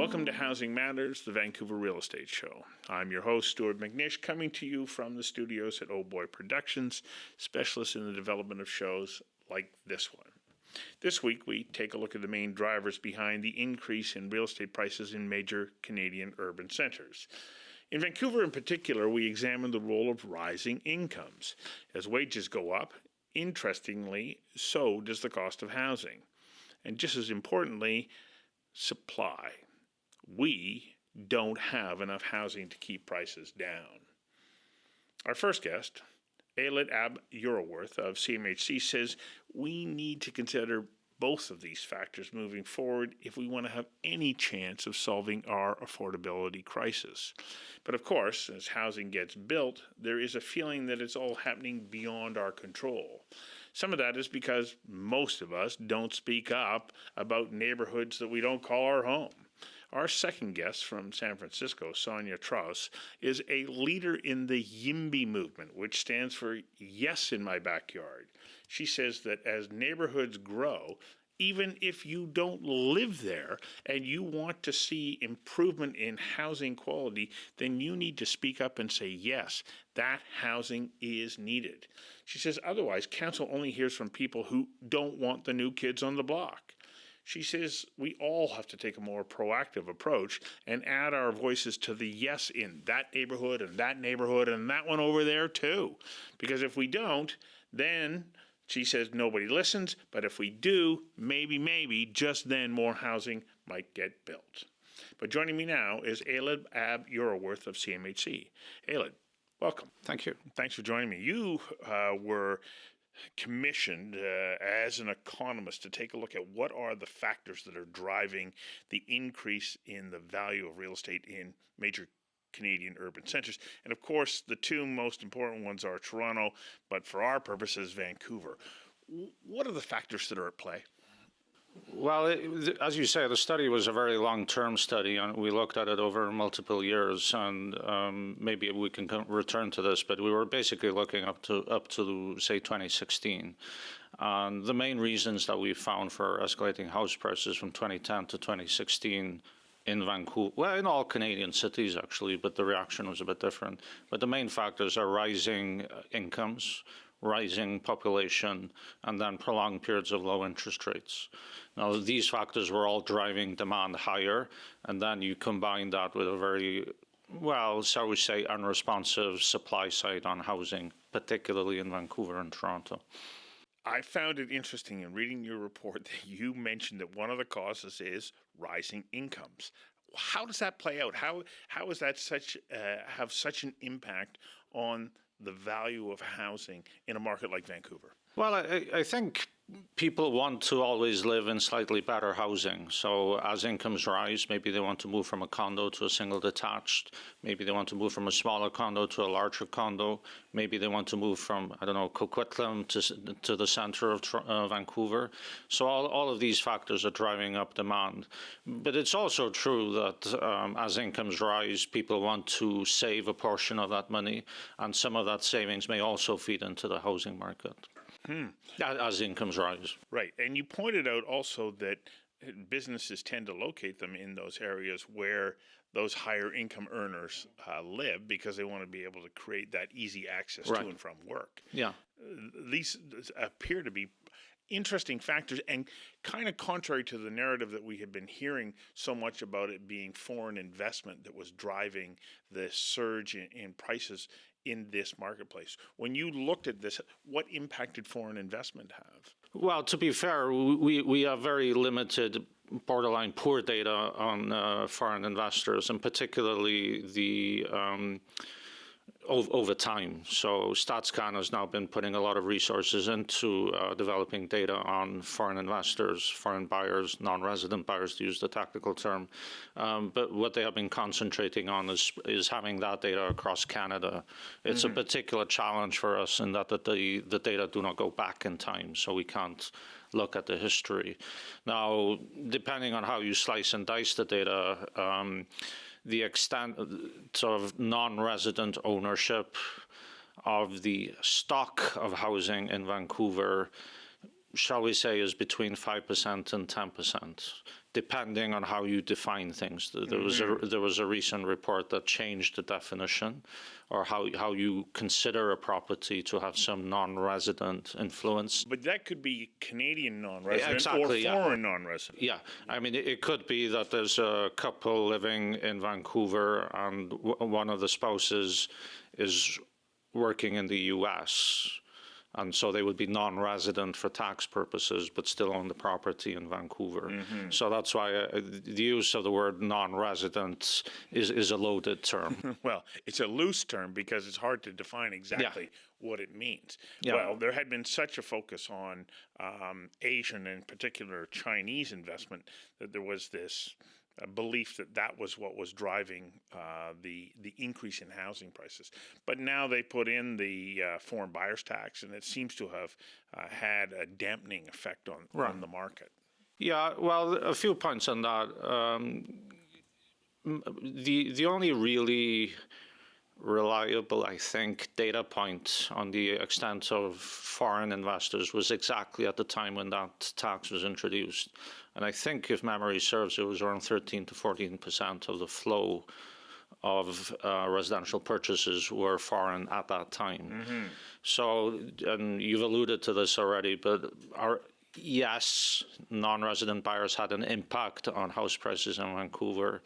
Welcome to Housing Matters, the Vancouver Real Estate Show. I'm your host, Stuart McNish, coming to you from the studios at Oh Boy Productions, specialists in the development of shows like this one. This week, we take a look at the main drivers behind the increase in real estate prices in major Canadian urban centres. In Vancouver in particular, we examine the role of rising incomes. As wages go up, interestingly, so does the cost of housing. And just as importantly, supply. We don't have enough housing to keep prices down. Our first guest, Ailid Ab-Euroworth of CMHC, says we need to consider both of these factors moving forward if we want to have any chance of solving our affordability crisis. But of course, as housing gets built, there is a feeling that it's all happening beyond our control. Some of that is because most of us don't speak up about neighborhoods that we don't call our home. Our second guest from San Francisco, Sonja Strauss, is a leader in the YIMBY movement, which stands for Yes in My Backyard. She says that as neighborhoods grow, even if you don't live there and you want to see improvement in housing quality, then you need to speak up and say, yes, that housing is needed. She says otherwise, council only hears from people who don't want the new kids on the block. She says we all have to take a more proactive approach and add our voices to the yes in that neighborhood and that one over there too. Because if we don't, then she says nobody listens, but if we do, maybe, just then more housing might get built. But joining me now is Ailid Ab-Euroworth of CMHC. Ailid, welcome. Thank you. Thanks for joining me. You were commissioned as an economist to take a look at what are the factors that are driving the increase in the value of real estate in major Canadian urban centres. And of course, the two most important ones are Toronto, but for our purposes, Vancouver. What are the factors that are at play? Well, as you say, the study was a very long-term study, and we looked at it over multiple years. And maybe we can return to this, but we were basically looking up to say 2016. And the main reasons that we found for escalating house prices from 2010 to 2016 in Vancouver, well, in all Canadian cities actually, but the reaction was a bit different. But the main factors are rising incomes, rising population, and then prolonged periods of low interest rates. Now, these factors were all driving demand higher, and then you combine that with a very, well, shall we say, unresponsive supply side on housing, particularly in Vancouver and Toronto. I found it interesting in reading your report that you mentioned that one of the causes is rising incomes. How does that play out? How is that have such an impact on the value of housing in a market like Vancouver? Well, I think people want to always live in slightly better housing. So as incomes rise, maybe they want to move from a condo to a single detached. Maybe they want to move from a smaller condo to a larger condo. Maybe they want to move from, I don't know, Coquitlam to the center of Vancouver. So all of these factors are driving up demand. But it's also true that as incomes rise, people want to save a portion of that money. And some of that savings may also feed into the housing market. As incomes rise. Right. And you pointed out also that businesses tend to locate them in those areas where those higher income earners live because they want to be able to create that easy access to and from work. Yeah. These appear to be interesting factors and kind of contrary to the narrative that we had been hearing so much about it being foreign investment that was driving the surge in prices in this marketplace. When you looked at this, what impact did foreign investment have? Well, to be fair, we have very limited, borderline poor data on foreign investors, and particularly the over time. So StatsCan has now been putting a lot of resources into developing data on foreign investors, foreign buyers, non-resident buyers, to use the technical term. But what they have been concentrating on is having that data across Canada. It's a particular challenge for us in that the data do not go back in time, so we can't look at the history. Now, depending on how you slice and dice the data, the extent of non-resident ownership of the stock of housing in Vancouver shall we say, is between 5% and 10%, depending on how you define things. There was a recent report that changed the definition, or how you consider a property to have some non-resident influence. But that could be Canadian non-resident Exactly, or foreign non-resident. Yeah, I mean, it could be that there's a couple living in Vancouver and one of the spouses is working in the U.S., and so they would be non-resident for tax purposes, but still own the property in Vancouver. So that's why the use of the word non-resident is a loaded term. Well, it's a loose term because it's hard to define exactly what it means. Yeah. Well, there had been such a focus on Asian, and in particular Chinese investment, that there was this belief that that was what was driving the increase in housing prices. But now they put in the foreign buyers tax, and it seems to have had a dampening effect on the market. Yeah, well, a few points on that. The only really reliable, I think, data point on the extent of foreign investors was exactly at the time when that tax was introduced. And I think, if memory serves, it was around 13 to 14% of the flow of residential purchases were foreign at that time. So, and you've alluded to this already, but yes, non-resident buyers had an impact on house prices in Vancouver.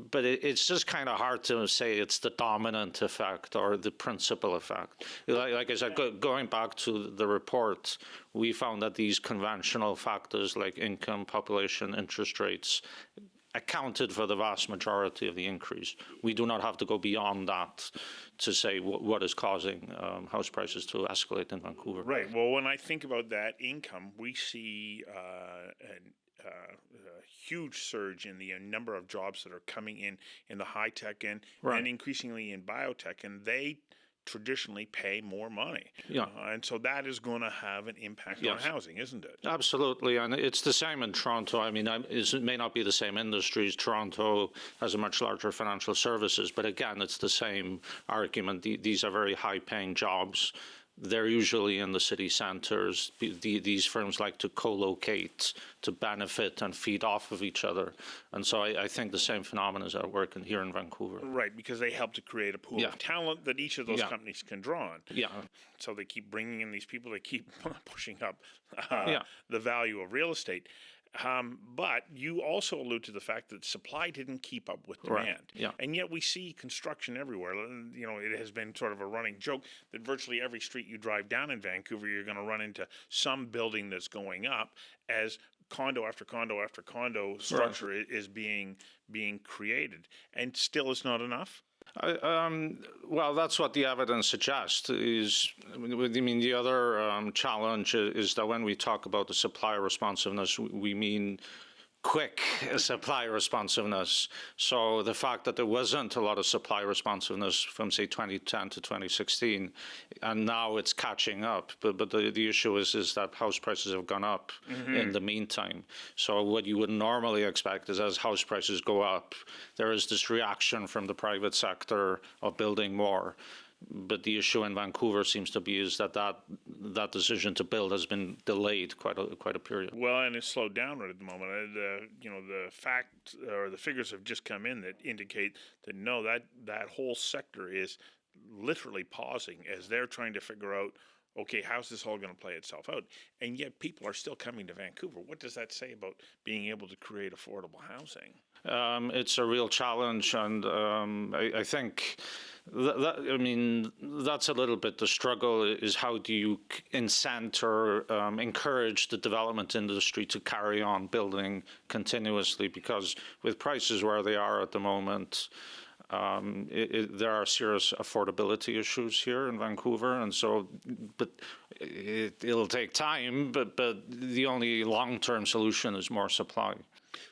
But it's just kind of hard to say it's the dominant effect or the principal effect. Like I said, going back to the report, we found that these conventional factors like income, population, interest rates accounted for the vast majority of the increase. We do not have to go beyond that to say what is causing house prices to escalate in Vancouver. Right. Well, when I think about that income, we see a huge surge in the number of jobs that are coming in the high tech and increasingly in biotech, and they traditionally pay more money. Yeah. And so that is going to have an impact on housing, isn't it? Absolutely, and it's the same in Toronto. I mean, it may not be the same industries. Toronto has a much larger financial services, but again, it's the same argument. These are very high-paying jobs. They're usually in the city centres. These firms like to co-locate to benefit and feed off of each other. And so I think the same phenomena is at work here in Vancouver. Right, because they help to create a pool of talent that each of those companies can draw on. Yeah. So they keep bringing in these people, they keep pushing up the value of real estate. But you also allude to the fact that supply didn't keep up with demand. Right. Yeah. And yet we see construction everywhere. You know, it has been sort of a running joke that virtually every street you drive down in Vancouver, you're going to run into some building that's going up as condo after condo after condo structure is being created. And still it's not enough? Well, that's what the evidence suggests. I mean, the other challenge is that when we talk about the supply responsiveness, we mean quick supply responsiveness. So the fact that there wasn't a lot of supply responsiveness from, say, 2010 to 2016, and now it's catching up. But the issue is that house prices have gone up in the meantime. So what you would normally expect is as house prices go up, there is this reaction from the private sector of building more. But the issue in Vancouver seems to be is that decision to build has been delayed quite a period. Well, and it's slowed down right at the moment. The fact or the figures have just come in that indicate that no, that whole sector is literally pausing as they're trying to figure out, okay, how's this all going to play itself out? And yet people are still coming to Vancouver. What does that say about being able to create affordable housing? It's a real challenge, and I think that's a little bit the struggle, is how do you incent or encourage the development industry to carry on building continuously, because with prices where they are at the moment, there are serious affordability issues here in Vancouver, and so, but it'll take time, but the only long-term solution is more supply.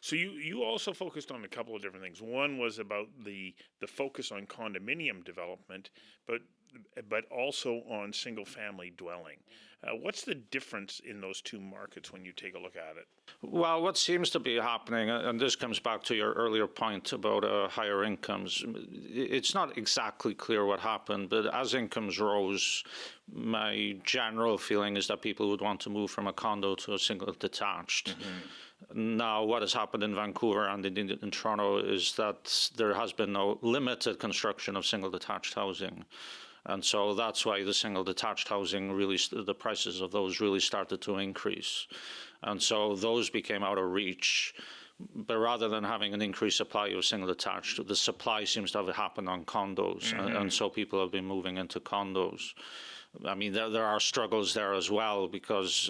So you also focused on a couple of different things. One was about the focus on condominium development, but but also on single-family dwelling. What's the difference in those two markets when you take a look at it? Well, what seems to be happening, and this comes back to your earlier point about higher incomes, it's not exactly clear what happened, but as incomes rose, my general feeling is that people would want to move from a condo to a single detached. Now, what has happened in Vancouver and in Toronto is that there has been no limited construction of single detached housing. And so that's why the single detached housing really, the prices of those really started to increase. And so those became out of reach. But rather than having an increased supply of single detached, the supply seems to have happened on condos. And so people have been moving into condos. I mean, there are struggles there as well because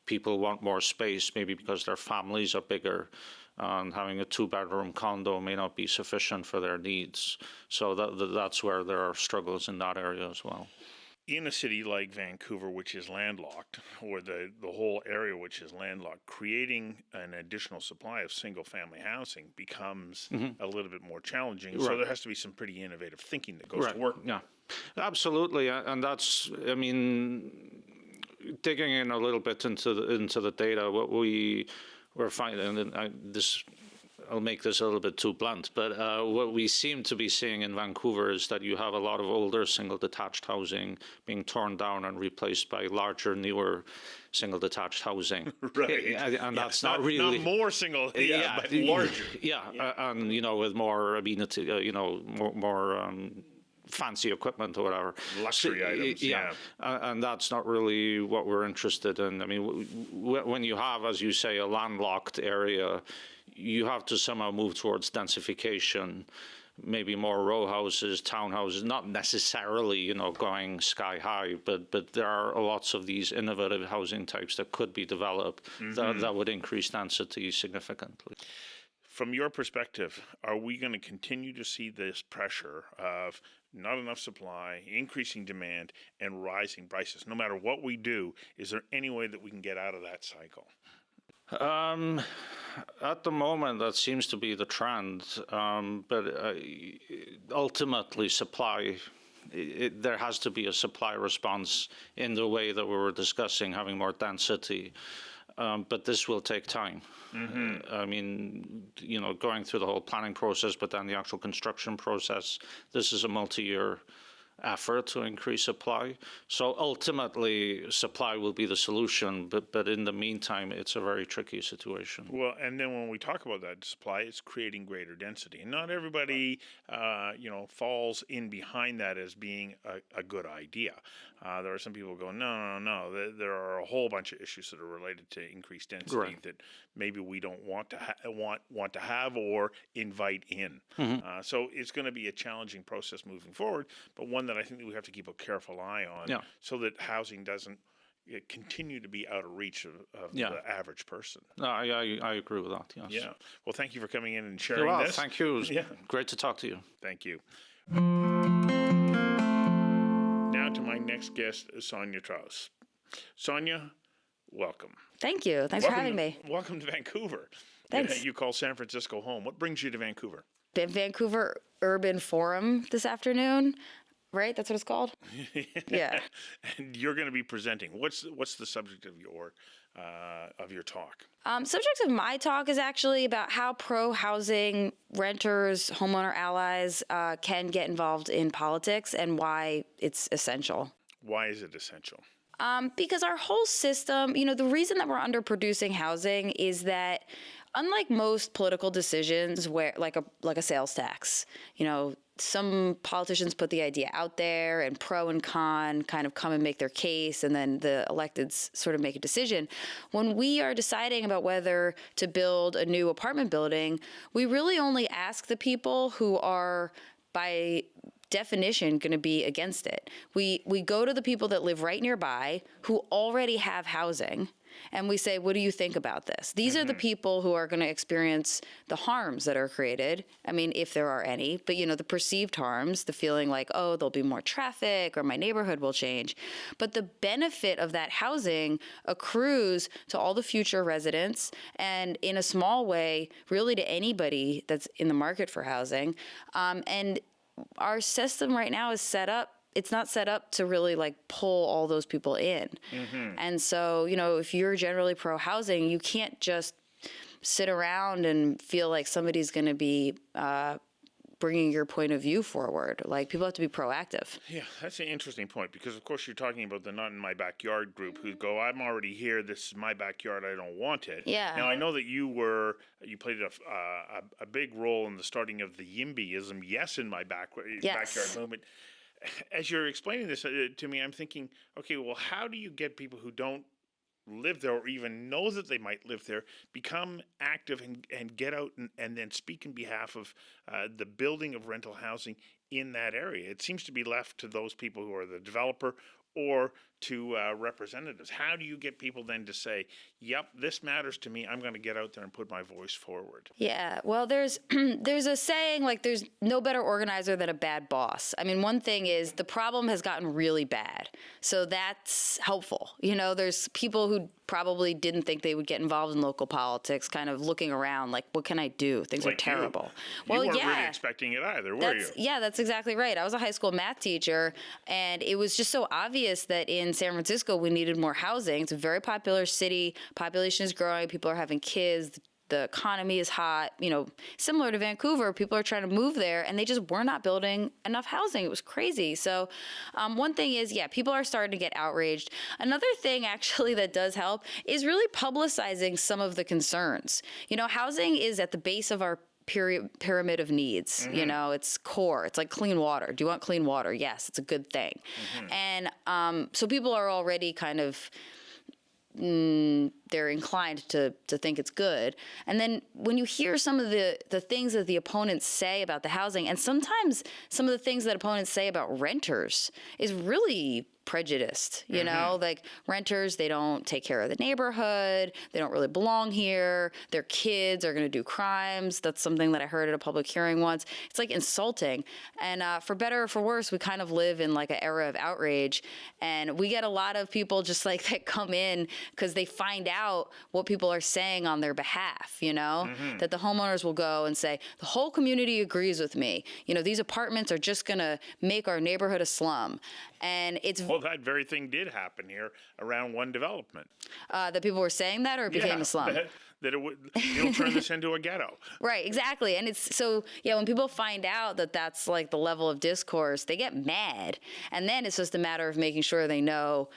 people want more space, maybe because their families are bigger. And having a two-bedroom condo may not be sufficient for their needs. So that's where there are struggles in that area as well. In a city like Vancouver, which is landlocked, or the whole area which is landlocked, creating an additional supply of single-family housing becomes a little bit more challenging. So there has to be some pretty innovative thinking that goes to work. Yeah, absolutely. And that's, I mean, digging in a little bit into the data, what we're finding, and I'll make this a little bit too blunt, but what we seem to be seeing in Vancouver is that you have a lot of older single detached housing being torn down and replaced by larger, newer single detached housing. Right. And that's not really... Not more single, but larger. And, with more amenity, more fancy equipment or whatever. Luxury items, And that's not really what we're interested in. I mean, when you have, as you say, a landlocked area, you have to somehow move towards densification, maybe more row houses, townhouses, not necessarily, going sky high, but there are lots of these innovative housing types that could be developed that would increase density significantly. From your perspective, are we going to continue to see this pressure of not enough supply, increasing demand, and rising prices? No matter what we do, is there any way that we can get out of that cycle? At the moment, that seems to be the trend. But ultimately, supply, there has to be a supply response in the way that we were discussing, having more density. But this will take time. I mean, going through the whole planning process, but then the actual construction process, this is a multi-year effort to increase supply. So ultimately, supply will be the solution, but in the meantime, it's a very tricky situation. Well, and then when we talk about that supply, it's creating greater density. And not everybody, falls in behind that as being a good idea. There are some people who go, no. There are a whole bunch of issues that are related to increased density that maybe we don't want to have or invite in. So it's going to be a challenging process moving forward, but one that I think that we have to keep a careful eye on so that housing doesn't continue to be out of reach of the average person. No, I agree with that, yes. Yeah. Well, thank you for coming in and sharing this. Thank you. It was great to talk to you. Thank you. Now to my next guest, Sonja Strauss. Sonja, welcome. Thank you. Thanks for having me. Welcome to Vancouver. Thanks. You call San Francisco home. What brings you to Vancouver? Vancouver Urban Forum this afternoon, right? That's what it's called? Yeah. And you're going to be presenting. What's the subject of your talk? Subject of my talk is actually about how pro-housing renters, homeowner allies can get involved in politics and why it's essential. Why is it essential? Because our whole system, the reason that we're underproducing housing is that unlike most political decisions where like a sales tax, some politicians put the idea out there and pro and con kind of come and make their case, and then the electeds sort of make a decision. When we are deciding about whether to build a new apartment building, we really only ask the people who are by definition going to be against it. We go to the people that live right nearby who already have housing, and we say, what do you think about this? These are the people who are going to experience the harms that are created. I mean, if there are any, but the perceived harms, the feeling like, oh, there'll be more traffic or my neighborhood will change. But the benefit of that housing accrues to all the future residents, and in a small way, really to anybody that's in the market for housing. And our system right now is set up it's not set up to really like pull all those people in. And so, you know, if you're generally pro housing, you can't just sit around and feel like somebody's going to be bringing your point of view forward. Like, people have to be proactive. Yeah, that's an interesting point, because of course you're talking about the Not in My Backyard group who go, I'm already here, this is my backyard, I don't want it. Yeah. Now, I know that you played a big role in the starting of the YIMBYism, yes in my backyard movement. As you're explaining this to me, I'm thinking, okay, well, how do you get people who don't live there or even know that they might live there become active and get out and then speak in behalf of the building of rental housing in that area? It seems to be left to those people who are the developer or to representatives. How do you get people then to say, yep, this matters to me, I'm going to get out there and put my voice forward? Yeah, well, there's a saying, like, there's no better organizer than a bad boss. I mean, one thing is the problem has gotten really bad, so that's helpful. You know, there's people who probably didn't think they would get involved in local politics, kind of looking around like, what can I do? Things Like are terrible. You weren't really expecting it either, were you? Yeah, that's exactly right. I was a high school math teacher, and it was just so obvious that in San Francisco we needed more housing. It's a very popular city. Population is growing. People are having kids. The economy is hot. You know, similar to Vancouver, people are trying to move there, and they just were not building enough housing. It was crazy. So one thing is, yeah, people are starting to get outraged. Another thing, actually, that does help is really publicizing some of the concerns. You know, housing is at the base of our pyramid of needs. You know, it's core. It's like clean water. Do you want clean water? Yes, it's a good thing. And so people are already kind of they're inclined to think it's good. And then when you hear some of the things that the opponents say about the housing, and sometimes some of the things that opponents say about renters is really prejudiced, you know, like renters, they don't take care of the neighborhood, they don't really belong here, their kids are going to do crimes. That's something that I heard at a public hearing once. It's like insulting. And for better or for worse, we kind of live in like an era of outrage, and we get a lot of people just like that come in because they find out what people are saying on their behalf, you know, that the homeowners will go and say, the whole community agrees with me. You know, these apartments are just going to make our neighborhood a slum. And it's well, that very thing did happen here around one development. That people were saying that, or it became a slum. That it'll turn this into a ghetto. Right, exactly. And it's so, yeah, when people find out that that's like the level of discourse, they get mad. And then it's just a matter of making sure they know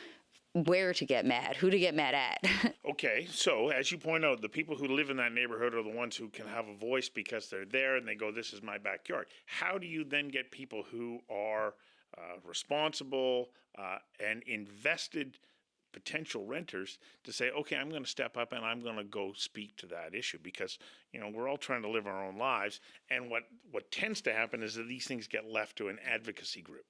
where to get mad, who to get mad at. Okay, so as you point out, the people who live in that neighborhood are the ones who can have a voice because they're there and they go, this is my backyard. How do you then get people who are responsible and invested potential renters to say, okay, I'm going to step up and I'm going to go speak to that issue? Because, you know, we're all trying to live our own lives. And what tends to happen is that these things get left to an advocacy group.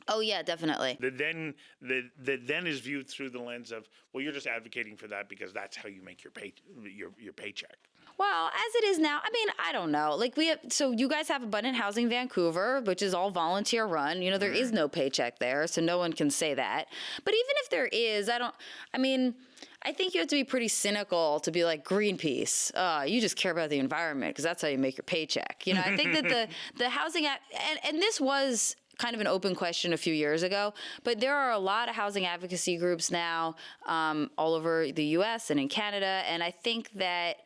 Oh, yeah, definitely. That then is viewed through the lens of, well, you're just advocating for that because that's how you make your paycheck. Well, as it is now, I mean, I don't know. Like so you guys have Abundant Housing Vancouver, which is all volunteer run. You know, there is no paycheck there, so no one can say that. But even if there is, I think you have to be pretty cynical to be like Greenpeace. You just care about the environment because that's how you make your paycheck. You know, I think that the housing and this was kind of an open question a few years ago, but there are a lot of housing advocacy groups now all over the U.S. and in Canada, and I think that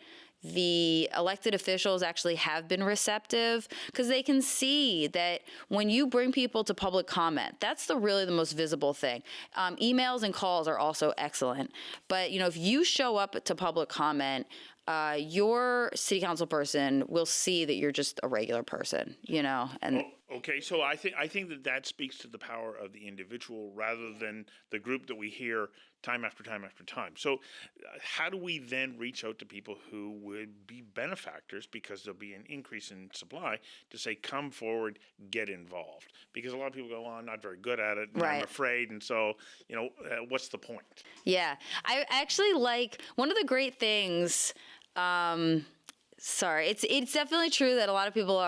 the elected officials actually have been receptive because they can see that when you bring people to public comment, that's really the most visible thing. Emails and calls are also excellent, but you know, if you show up to public comment, your city council person will see that you're just a regular person, you know, and. Okay, so I think that speaks to the power of the individual rather than the group that we hear time after time after time. So how do we then reach out to people who would be benefactors because there'll be an increase in supply to say, come forward, get involved? Because a lot of people go, well, I'm not very good at it, and right. I'm afraid, and so, you know, what's the point? Yeah, I actually like one of the great things, it's definitely true that a lot of people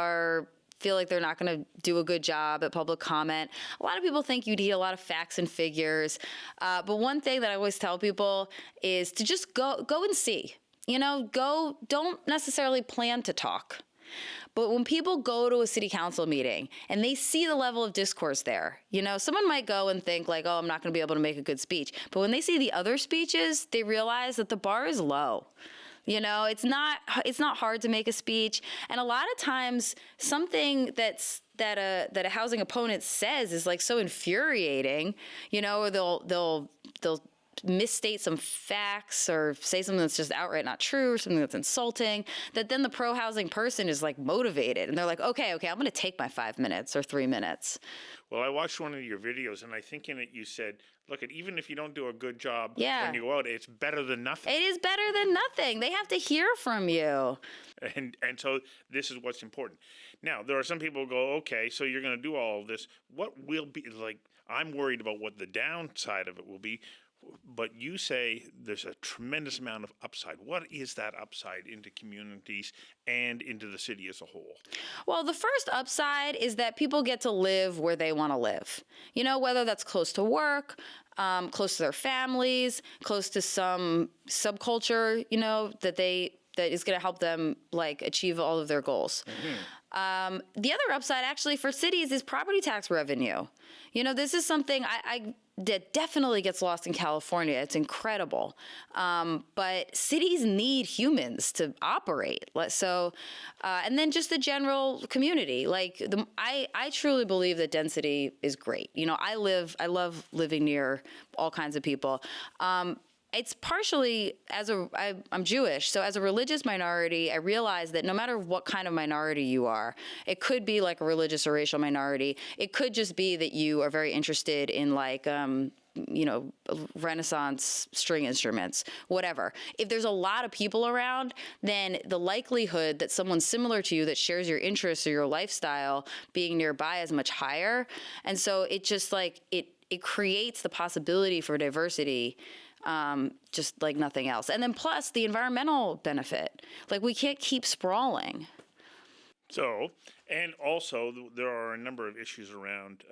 feel like they're not going to do a good job at public comment. A lot of people think you need a lot of facts and figures. But one thing that I always tell people is to just go and see. You know, don't necessarily plan to talk, But when people go to a city council meeting and they see the level of discourse there, someone might go and think like, oh, I'm not going to be able to make a good speech. But when they see the other speeches, they realize that the bar is low. It's not hard to make a speech. And a lot of times something that a housing opponent says is like so infuriating, or they'll misstate some facts or say something that's just outright not true or something that's insulting, that then the pro-housing person is like motivated and they're like, okay, I'm going to take my 5 minutes or 3 minutes. Well, I watched one of your videos, and I think in it you said, look, even if you don't do a good job Yeah. when you go out, it's better than nothing. It is better than nothing. They have to hear from you. And so this is what's important. Now, there are some people who go, okay, so you're going to do all of this. What will be, like, I'm worried about what the downside of it will be. But you say there's a tremendous amount of upside. What is that upside into communities and into the city as a whole? Well, the first upside is that people get to live where they want to live. Whether that's close to work, close to their families, close to some subculture, that is going to help them like achieve all of their goals. Mm-hmm. The other upside actually for cities is property tax revenue. This is something that definitely gets lost in California. It's incredible. But cities need humans to operate. So, and then just the general community. Like I truly believe that density is great. I love living near all kinds of people. It's partially I'm Jewish, so as a religious minority, I realize that no matter what kind of minority you are, it could be like a religious or racial minority. It could just be that you are very interested in like, Renaissance string instruments, whatever. If there's a lot of people around, then the likelihood that someone similar to you that shares your interests or your lifestyle being nearby is much higher. And so it just like, it creates the possibility for diversity. Just like nothing else. And then plus the environmental benefit. Like we can't keep sprawling. So, and also there are a number of issues around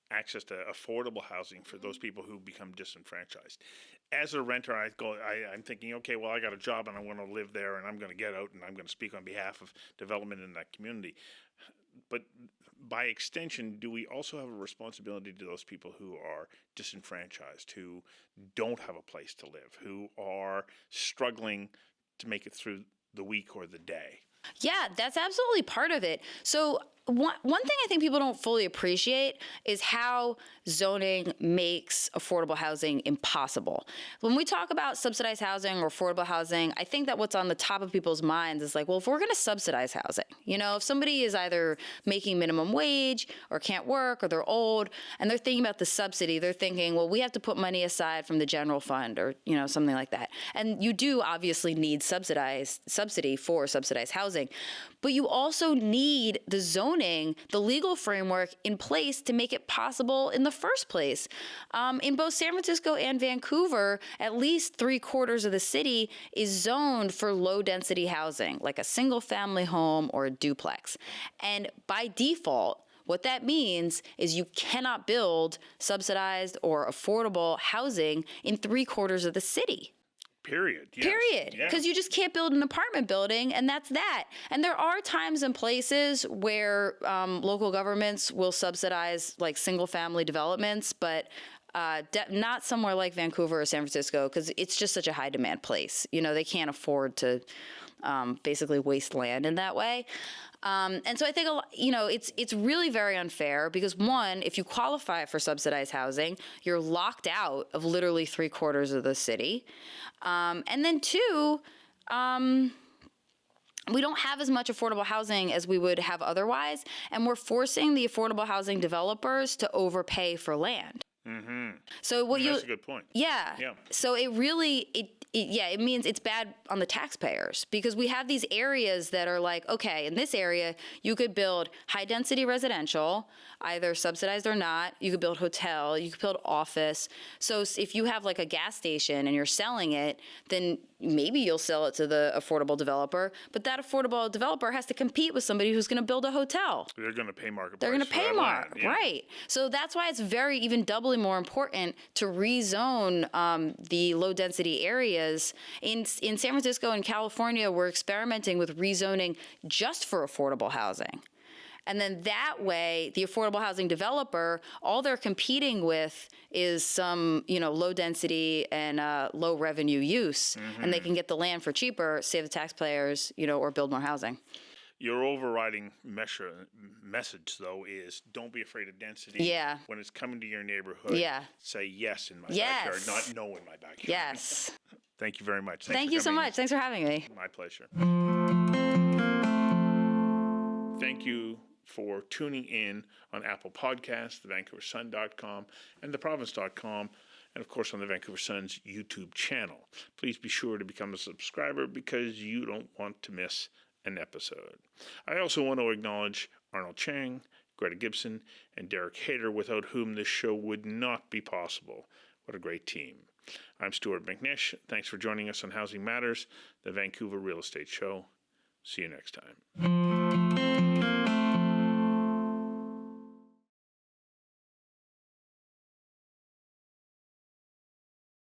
access to affordable housing for those people who become disenfranchised. As a renter, I'm thinking, okay, well, I got a job and I want to live there and I'm going to get out and I'm going to speak on behalf of development in that community. But by extension, do we also have a responsibility to those people who are disenfranchised, who don't have a place to live, who are struggling to make it through the week or the day? Yeah, that's absolutely part of it. So one thing I think people don't fully appreciate is how zoning makes affordable housing impossible. When we talk about subsidized housing or affordable housing, I think that what's on the top of people's minds is like, well, if we're going to subsidize housing, if somebody is either making minimum wage or can't work or they're old and they're thinking about the subsidy, they're thinking, well, we have to put money aside from the general fund or, something like that. And you do obviously need subsidy for subsidized housing, but you also need the zoning, the legal framework in place to make it possible in the first place. In both San Francisco and Vancouver, at least 3/4 of the city is zoned for low density housing, like a single family home or a duplex. And by default, what that means is you cannot build subsidized or affordable housing in 3/4 of the city. Period. Yes. Period. Because you just can't build an apartment building, and that's that. And there are times and places where local governments will subsidize like single-family developments, but not somewhere like Vancouver or San Francisco, because it's just such a high-demand place. They can't afford to basically waste land in that way. And so I think, it's really very unfair because one, if you qualify for subsidized housing, you're locked out of literally 3/4 of the city. And then two, we don't have as much affordable housing as we would have otherwise. And we're forcing the affordable housing developers to overpay for land. Mm-hmm. So that's a good point. Yeah. So it really, it means it's bad on the taxpayers because we have these areas that are like, okay, in this area, you could build high density residential, either subsidized or not. You could build hotel, you could build office. So if you have like a gas station and you're selling it, then maybe you'll sell it to the affordable developer, but that affordable developer has to compete with somebody who's going to build a hotel. They're going to pay market price. They're going to pay right? So that's why it's even doubly more important important to rezone the low density areas. In San Francisco and California, we're experimenting with rezoning just for affordable housing. And then that way, the affordable housing developer, all they're competing with is some, low density and low revenue use. And they can get the land for cheaper, save the taxpayers, or build more housing. Your overriding message, though, is don't be afraid of density. Yeah. When it's coming to your neighborhood, say yes in my backyard, not no in my backyard. Yes. Thank you very much. Thank you so much. Thanks for having me. My pleasure. Thank you for tuning in on Apple Podcasts, the VancouverSun.com, and theprovince.com, and of course on the Vancouver Sun's YouTube channel. Please be sure to become a subscriber because you don't want to miss an episode. I also want to acknowledge Arnold Chang, Greta Gibson, and Derek Hayter, without whom this show would not be possible. What a great team. I'm Stuart McNish. Thanks for joining us on Housing Matters, the Vancouver Real Estate Show. See you next time.